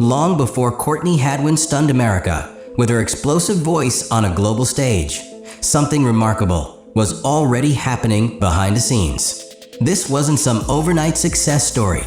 long before Courtney Hadwin stunned America with her explosive voice on a global stage, something remarkable was already happening behind the scenes. This wasn't some overnight success story.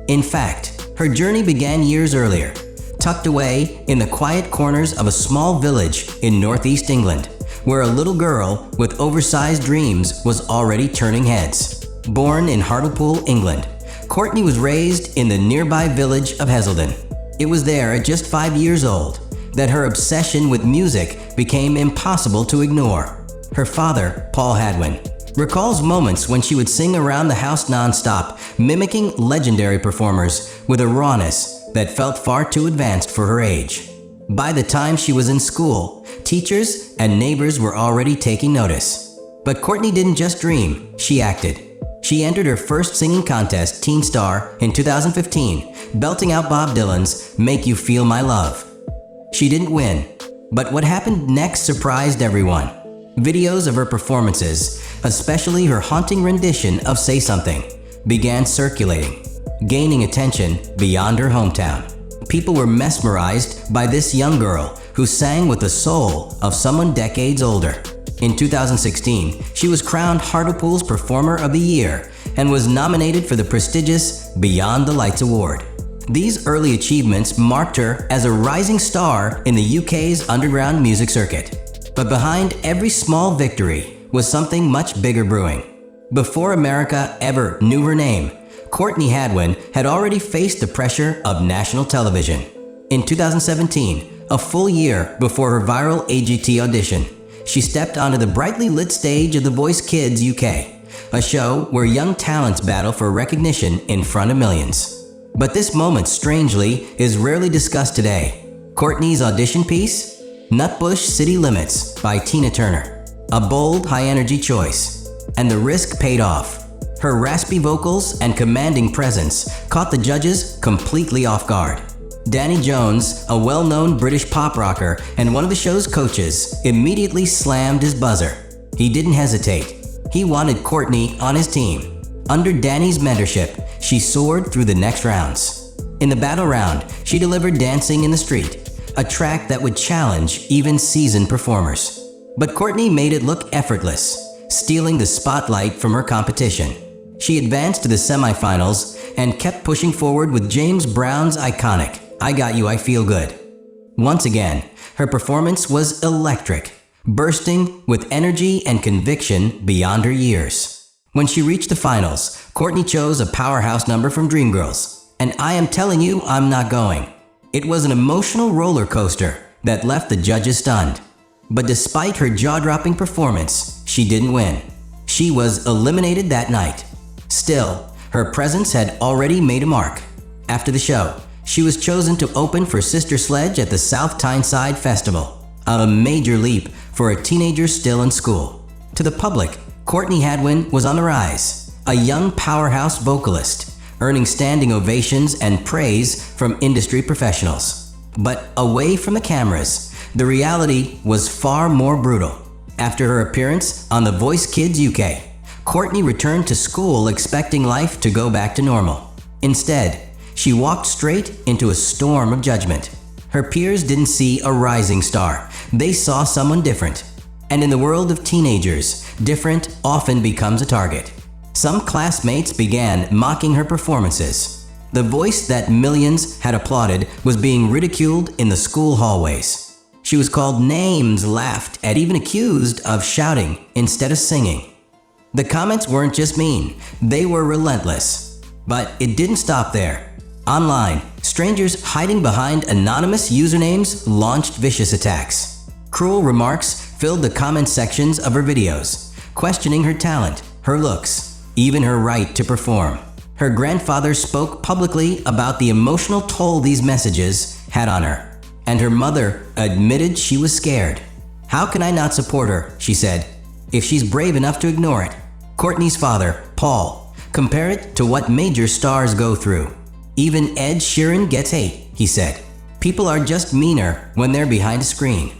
In fact, her journey began years earlier, tucked away in the quiet corners of a small village in northeast England, where a little girl with oversized dreams was already turning heads. Born in Hartlepool, England, Courtney was raised in the nearby village of Heselden. It was there at just 5 years old that her obsession with music became impossible to ignore. Her father, Paul Hadwin, recalls moments when she would sing around the house non-stop, mimicking legendary performers with a rawness that felt far too advanced for her age. By the time she was in school, teachers and neighbors were already taking notice. But Courtney didn't just dream, she acted. She entered her first singing contest, Teen Star, in 2015, belting out Bob Dylan's "Make You Feel My Love." She didn't win, but what happened next surprised everyone. Videos of her performances, especially her haunting rendition of "Say Something," began circulating, gaining attention beyond her hometown. People were mesmerized by this young girl who sang with the soul of someone decades older. In 2016, she was crowned Hartlepool's Performer of the Year and was nominated for the prestigious Beyond the Lights Award. These early achievements marked her as a rising star in the UK's underground music circuit. But behind every small victory was something much bigger brewing. Before America ever knew her name, Courtney Hadwin had already faced the pressure of national television. In 2017, a full year before her viral AGT audition, she stepped onto the brightly lit stage of The Voice Kids UK, a show where young talents battle for recognition in front of millions. But this moment, strangely, is rarely discussed today. Courtney's audition piece? Nutbush City Limits by Tina Turner. A bold, high-energy choice. And the risk paid off. Her raspy vocals and commanding presence caught the judges completely off guard. Danny Jones, a well-known British pop rocker and one of the show's coaches, immediately slammed his buzzer. He didn't hesitate. He wanted Courtney on his team. Under Danny's mentorship, she soared through the next rounds. In the battle round, she delivered Dancing in the Street, a track that would challenge even seasoned performers. But Courtney made it look effortless, stealing the spotlight from her competition. She advanced to the semifinals and kept pushing forward with James Brown's iconic "I Got You, I Feel Good." Once again, her performance was electric, bursting with energy and conviction beyond her years. When she reached the finals, Courtney chose a powerhouse number from Dreamgirls, and "I Am Telling You I'm Not Going." It was an emotional roller coaster that left the judges stunned. But despite her jaw-dropping performance, she didn't win. She was eliminated that night. Still, her presence had already made a mark. After the show, she was chosen to open for Sister Sledge at the South Tyneside Festival, a major leap for a teenager still in school. To the public, Courtney Hadwin was on the rise, a young powerhouse vocalist, earning standing ovations and praise from industry professionals. But away from the cameras, the reality was far more brutal. After her appearance on The Voice Kids UK, Courtney returned to school expecting life to go back to normal. Instead, she walked straight into a storm of judgment. Her peers didn't see a rising star. They saw someone different. And in the world of teenagers, different often becomes a target. Some classmates began mocking her performances. The voice that millions had applauded was being ridiculed in the school hallways. She was called names, laughed at, even accused of shouting instead of singing. The comments weren't just mean, they were relentless. But it didn't stop there. Online, strangers hiding behind anonymous usernames launched vicious attacks. Cruel remarks filled the comment sections of her videos, questioning her talent, her looks, even her right to perform. Her grandfather spoke publicly about the emotional toll these messages had on her, and her mother admitted she was scared. "How can I not support her," she said, "if she's brave enough to ignore it?" Courtney's father, Paul, compared it to what major stars go through. "Even Ed Sheeran gets hate," he said. "People are just meaner when they're behind a screen."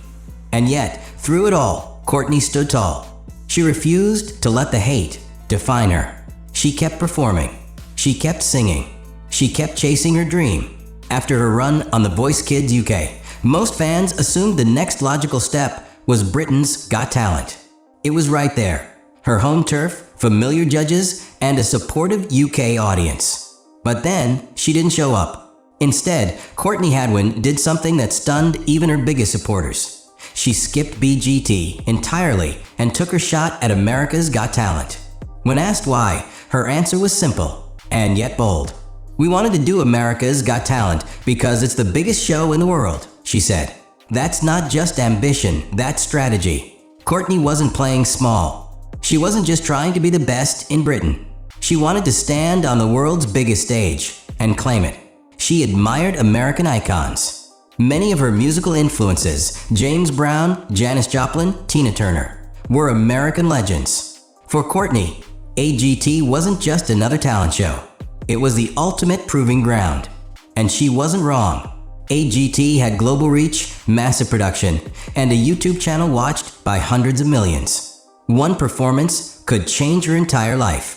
And yet, through it all, Courtney stood tall. She refused to let the hate define her. She kept performing. She kept singing. She kept chasing her dream. After her run on The Voice Kids UK, most fans assumed the next logical step was Britain's Got Talent. It was right there. Her home turf, familiar judges, and a supportive UK audience. But then, she didn't show up. Instead, Courtney Hadwin did something that stunned even her biggest supporters. She skipped BGT entirely and took her shot at America's Got Talent. When asked why, her answer was simple, and yet bold. "We wanted to do America's Got Talent because it's the biggest show in the world," she said. That's not just ambition, that's strategy. Courtney wasn't playing small. She wasn't just trying to be the best in Britain. She wanted to stand on the world's biggest stage and claim it. She admired American icons. Many of her musical influences, James Brown, Janis Joplin, Tina Turner, were American legends. For Courtney, AGT wasn't just another talent show. It was the ultimate proving ground. And she wasn't wrong. AGT had global reach, massive production, and a YouTube channel watched by hundreds of millions. One performance could change her entire life.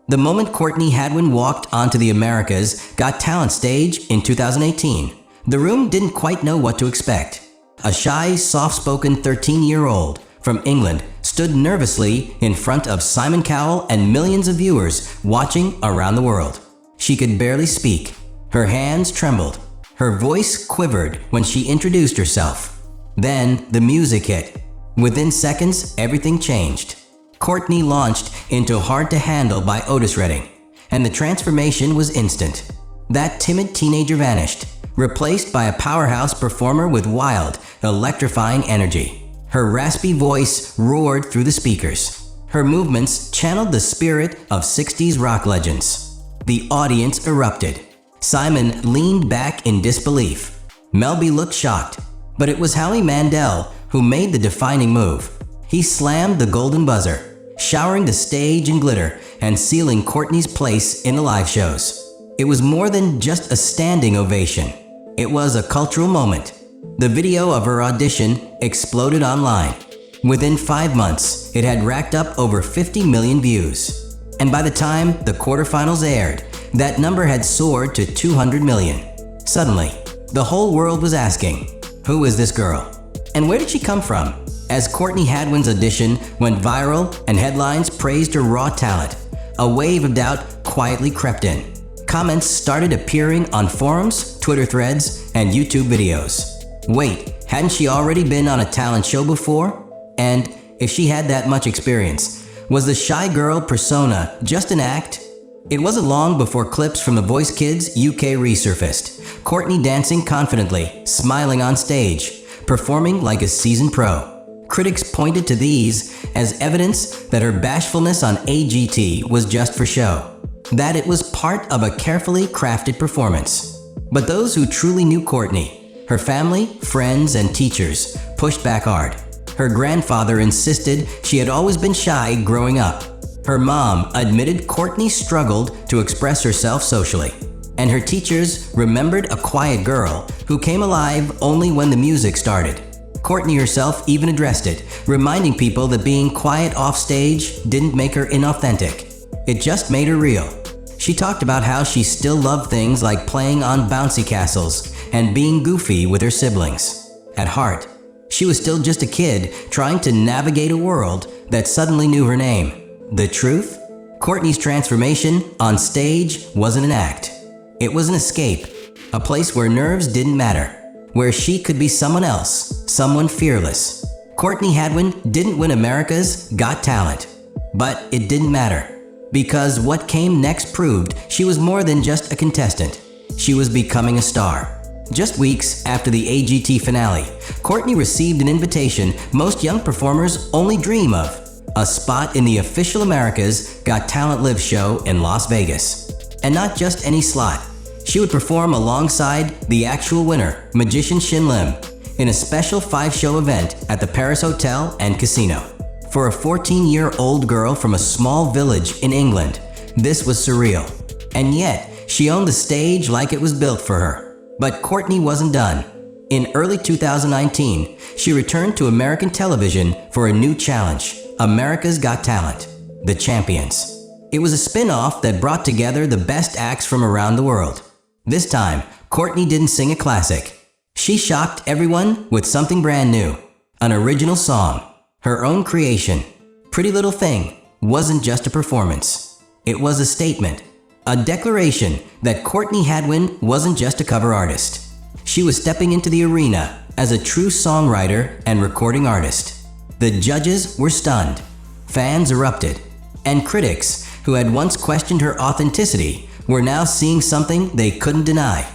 The moment Courtney Hadwin walked onto the America's Got Talent stage in 2018, the room didn't quite know what to expect. A shy, soft-spoken 13-year-old from England stood nervously in front of Simon Cowell and millions of viewers watching around the world. She could barely speak. Her hands trembled. Her voice quivered when she introduced herself. Then the music hit. Within seconds, everything changed. Courtney launched into Hard to Handle by Otis Redding, and the transformation was instant. That timid teenager vanished, replaced by a powerhouse performer with wild, electrifying energy. Her raspy voice roared through the speakers. Her movements channeled the spirit of 60s rock legends. The audience erupted. Simon leaned back in disbelief. Melby looked shocked, but it was Howie Mandel who made the defining move. He slammed the golden buzzer, showering the stage in glitter and sealing Courtney's place in the live shows. It was more than just a standing ovation. It was a cultural moment. The video of her audition exploded online. Within 5 months, it had racked up over 50 million views. And by the time the quarterfinals aired, that number had soared to 200 million. Suddenly, the whole world was asking, who is this girl? And where did she come from? As Courtney Hadwin's audition went viral and headlines praised her raw talent, a wave of doubt quietly crept in. Comments started appearing on forums, Twitter threads, and YouTube videos. Wait, hadn't she already been on a talent show before? And if she had that much experience, was the shy girl persona just an act? It wasn't long before clips from The Voice Kids UK resurfaced. Courtney dancing confidently, smiling on stage, performing like a seasoned pro. Critics pointed to these as evidence that her bashfulness on AGT was just for show, that it was part of a carefully crafted performance. But those who truly knew Courtney, her family, friends, and teachers, pushed back hard. Her grandfather insisted she had always been shy growing up. Her mom admitted Courtney struggled to express herself socially. And her teachers remembered a quiet girl who came alive only when the music started. Courtney herself even addressed it, reminding people that being quiet off stage didn't make her inauthentic. It just made her real. She talked about how she still loved things like playing on bouncy castles and being goofy with her siblings. At heart, she was still just a kid trying to navigate a world that suddenly knew her name. The truth? Courtney's transformation on stage wasn't an act. It was an escape, a place where nerves didn't matter, where she could be someone else, someone fearless. Courtney Hadwin didn't win America's Got Talent, but it didn't matter, because what came next proved she was more than just a contestant. She was becoming a star. Just weeks after the AGT finale, Courtney received an invitation most young performers only dream of, a spot in the official America's Got Talent Live show in Las Vegas. And not just any slot. She would perform alongside the actual winner, magician Shin Lim, in a special 5-show event at the Paris Hotel and Casino. For a 14-year-old girl from a small village in England, this was surreal. And yet, she owned the stage like it was built for her. But Courtney wasn't done. In early 2019, she returned to American television for a new challenge, America's Got Talent, The Champions. It was a spin-off that brought together the best acts from around the world. This time, Courtney didn't sing a classic. She shocked everyone with something brand new. An original song. Her own creation. Pretty Little Thing wasn't just a performance. It was a statement. A declaration that Courtney Hadwin wasn't just a cover artist. She was stepping into the arena as a true songwriter and recording artist. The judges were stunned. Fans erupted. And critics, who had once questioned her authenticity, were now seeing something they couldn't deny.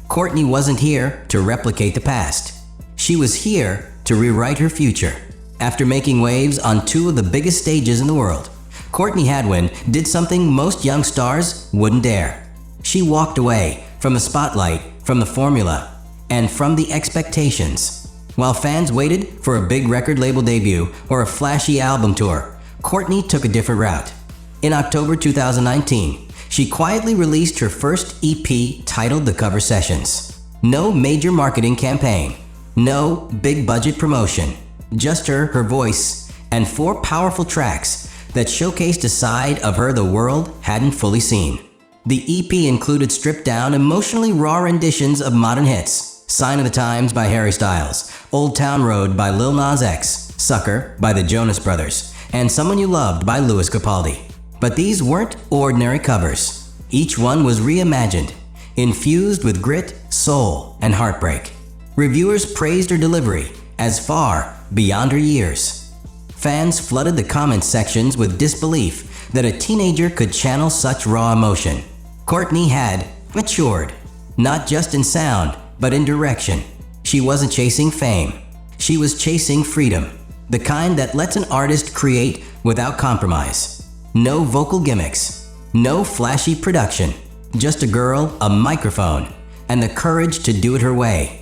Courtney wasn't here to replicate the past. She was here to rewrite her future. After making waves on two of the biggest stages in the world, Courtney Hadwin did something most young stars wouldn't dare. She walked away from the spotlight, from the formula, and from the expectations. While fans waited for a big record label debut or a flashy album tour, Courtney took a different route. In October 2019, she quietly released her first EP titled The Cover Sessions. No major marketing campaign, no big budget promotion, just her voice, and 4 powerful tracks that showcased a side of her the world hadn't fully seen. The EP included stripped-down, emotionally raw renditions of modern hits: Sign of the Times by Harry Styles, Old Town Road by Lil Nas X, Sucker by the Jonas Brothers, and Someone You Loved by Louis Capaldi. But these weren't ordinary covers. Each one was reimagined, infused with grit, soul, and heartbreak. Reviewers praised her delivery as far beyond her years. Fans flooded the comment sections with disbelief that a teenager could channel such raw emotion. Courtney had matured, not just in sound, but in direction. She wasn't chasing fame. She was chasing freedom, the kind that lets an artist create without compromise. No vocal gimmicks, no flashy production, just a girl, a microphone, and the courage to do it her way.